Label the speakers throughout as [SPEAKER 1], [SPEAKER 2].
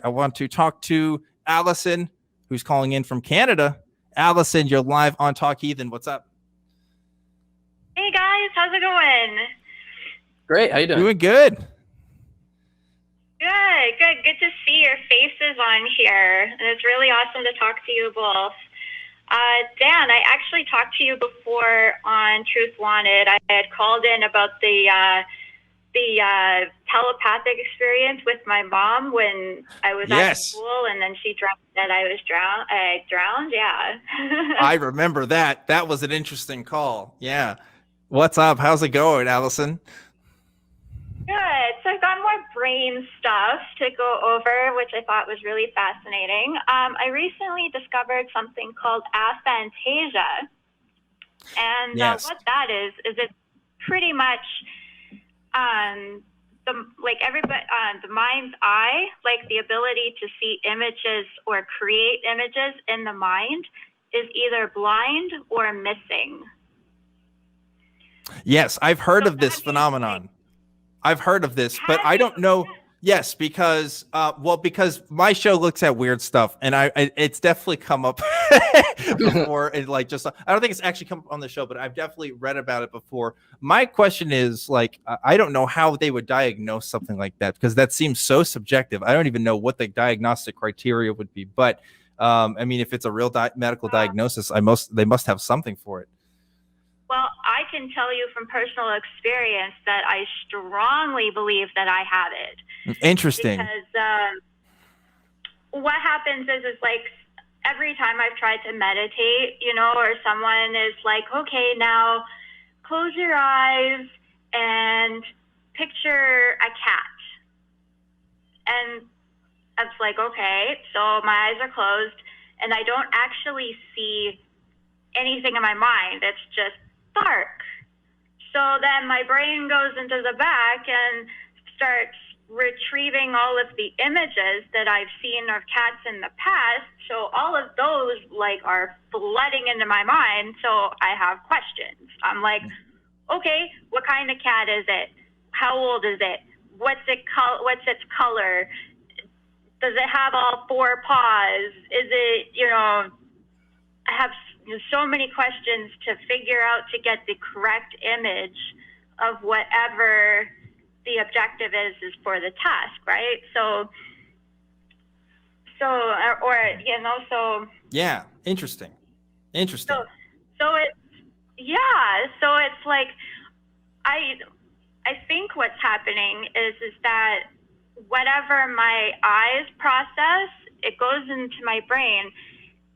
[SPEAKER 1] I want to talk to Allison, who's calling in from Canada. Allison, you're live on Talk Heathen. What's up?
[SPEAKER 2] Hey guys, how's it going?
[SPEAKER 3] Great, how you doing?
[SPEAKER 1] Doing good.
[SPEAKER 2] Good to see your faces on here. And it's really awesome to talk to you both. Dan, I actually talked to you before on Truth Wanted. I had called in about the telepathic experience with my mom when I was at school, and then she dreamt that I was drowned. Yeah.
[SPEAKER 1] I remember that. That was an interesting call. Yeah. What's up? How's it going, Allison?
[SPEAKER 2] Good. So I've got more brain stuff to go over, which I thought was really fascinating. I recently discovered something called Aphantasia. And what that is it's pretty much the mind's eye, like the ability to see images or create images in the mind, is either blind or missing.
[SPEAKER 1] Yes, I've heard of this phenomenon. I've heard of this, but I don't know. Yes, because because my show looks at weird stuff, and it's definitely come up before. And I don't think it's actually come up on the show, but I've definitely read about it before. My question is, I don't know how they would diagnose something like that, because that seems so subjective. I don't even know what the diagnostic criteria would be. But I mean, if it's a real medical diagnosis, they must have something for it.
[SPEAKER 2] Well, I can tell you from personal experience that I strongly believe that I have it.
[SPEAKER 1] Interesting.
[SPEAKER 2] Because what happens is like every time I've tried to meditate, or someone is like, okay, now close your eyes and picture a cat. And I was like, okay, so my eyes are closed and I don't actually see anything in my mind. It's just dark. So then my brain goes into the back and starts retrieving all of the images that I've seen of cats in the past. So all of those are flooding into my mind. So I have questions. I'm like, okay, what kind of cat is it? How old is it? What's its color? Does it have all four paws? Is it, I have so many questions to figure out to get the correct image of whatever the objective is for the task, right?
[SPEAKER 1] Yeah, interesting.
[SPEAKER 2] So it's like I think what's happening is that whatever my eyes process, it goes into my brain.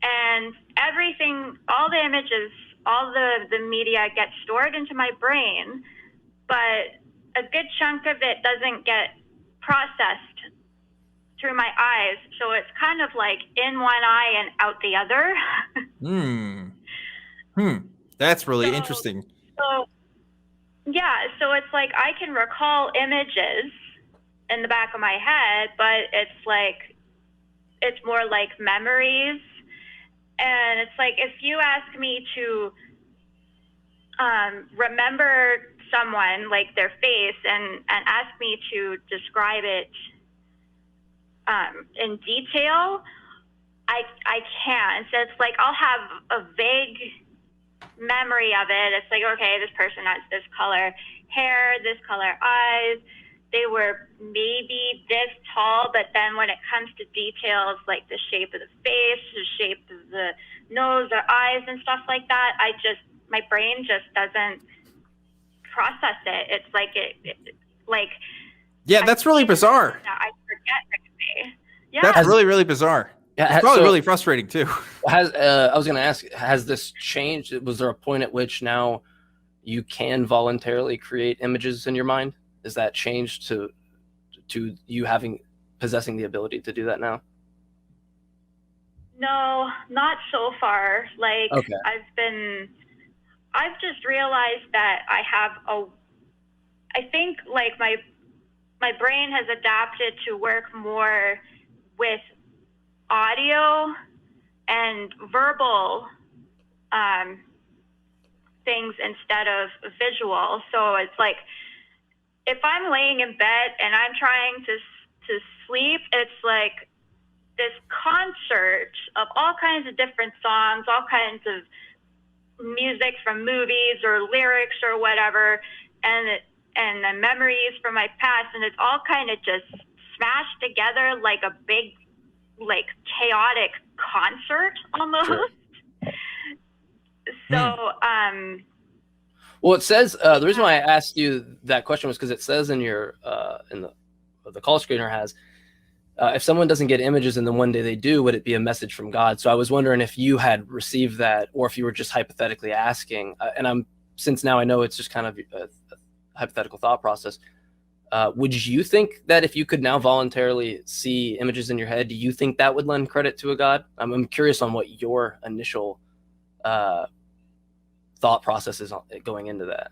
[SPEAKER 2] And everything, all the images, all the media gets stored into my brain, but a good chunk of it doesn't get processed through my eyes. So it's kind of like in one eye and out the other.
[SPEAKER 1] That's really interesting.
[SPEAKER 2] So it's like I can recall images in the back of my head, but it's more like memories. And it's like, if you ask me to remember someone, like their face, and ask me to describe it in detail, I can't. So it's like, I'll have a vague memory of it. It's like, okay, this person has this color hair, this color eyes. They were maybe this tall, but then when it comes to details like the shape of the face, the shape of the nose or eyes and stuff like that, my brain just doesn't process it. It's like
[SPEAKER 1] yeah, that's really bizarre.
[SPEAKER 2] I forget right away. Yeah,
[SPEAKER 1] that's really, really bizarre. Yeah, it's probably really frustrating too.
[SPEAKER 3] I was going to ask, has this changed? Was there a point at which now you can voluntarily create images in your mind? Is that changed to you possessing the ability to do that now?
[SPEAKER 2] No, not so far. Okay. I've just realized that I think my brain has adapted to work more with audio and verbal things instead of visual. So it's like, if I'm laying in bed and I'm trying to sleep, it's like this concert of all kinds of different songs, all kinds of music from movies or lyrics or whatever, and the memories from my past, and it's all kind of just smashed together like a big, like, chaotic concert almost.
[SPEAKER 3] Sure.
[SPEAKER 2] So,
[SPEAKER 3] well, it says the reason why I asked you that question was because it says in your in the call screener has if someone doesn't get images and then one day they do, would it be a message from God? So I was wondering if you had received that, or if you were just hypothetically asking. And since now I know it's just kind of a hypothetical thought process. Would you think that if you could now voluntarily see images in your head, do you think that would lend credit to a God? I'm curious on what your initial thought process is going into that.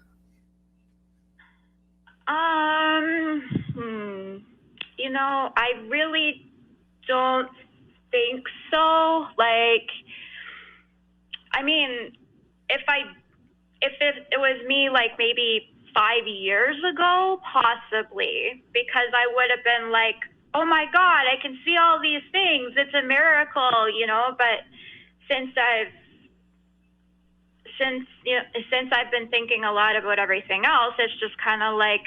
[SPEAKER 2] You know, I really don't think so. Like, I mean, if it was me, like, maybe 5 years ago, possibly, because I would have been like, oh my God, I can see all these things. It's a miracle, you know. But since I've been thinking a lot about everything else, it's just kind of like,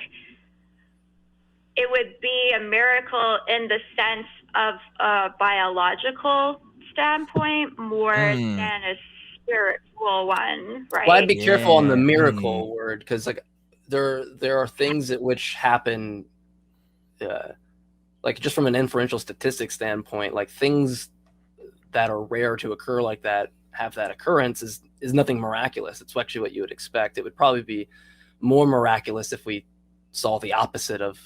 [SPEAKER 2] it would be a miracle in the sense of a biological standpoint more than a spiritual one, right?
[SPEAKER 3] Well, I'd be careful on the miracle word, because like there are things that which happen, like just from an inferential statistics standpoint, like things that are rare to occur like that have that occurrence is nothing miraculous. It's actually what you would expect. It would probably be more miraculous if we saw the opposite of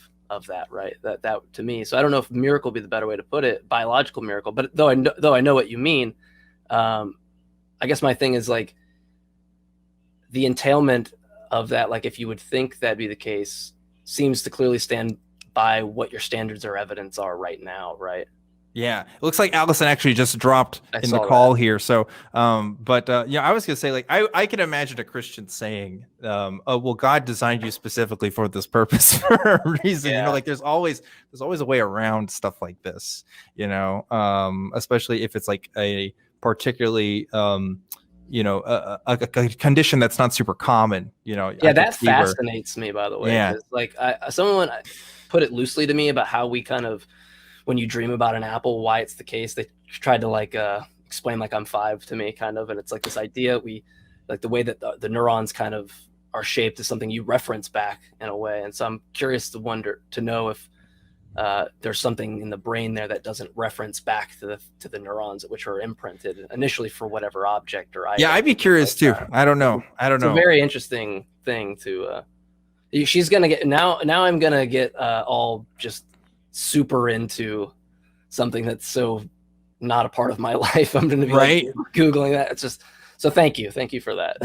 [SPEAKER 3] that, right? That to me. So I don't know if miracle would be the better way to put it, biological miracle. But though I know what you mean, I guess my thing is like the entailment of that. Like if you would think that'd be the case, seems to clearly stand by what your standards or evidence are right now, right?
[SPEAKER 1] Yeah, it looks like Allison actually just dropped in the call here. So, yeah, I was gonna say, like, I can imagine a Christian saying, "Oh, well, God designed you specifically for this purpose for a reason." Yeah. You know, like there's always a way around stuff like this. You know, especially if it's like a particularly, you know, a condition that's not super common. You know,
[SPEAKER 3] yeah, that fascinates me, by the way.
[SPEAKER 1] Yeah,
[SPEAKER 3] like someone put it loosely to me about how we kind of, when you dream about an apple, why it's the case. They tried to like explain like I'm 5 to me kind of, and it's like this idea we like the way that the neurons kind of are shaped is something you reference back in a way. And so I'm curious to know if there's something in the brain there that doesn't reference back to the neurons which are imprinted initially for whatever object or item.
[SPEAKER 1] Yeah, I'd be curious too. I don't know. It's
[SPEAKER 3] a very interesting thing to. She's gonna get now. I'm gonna get all just super into something that's so not a part of my life. I'm going to be like Googling that. It's just, so thank you for that.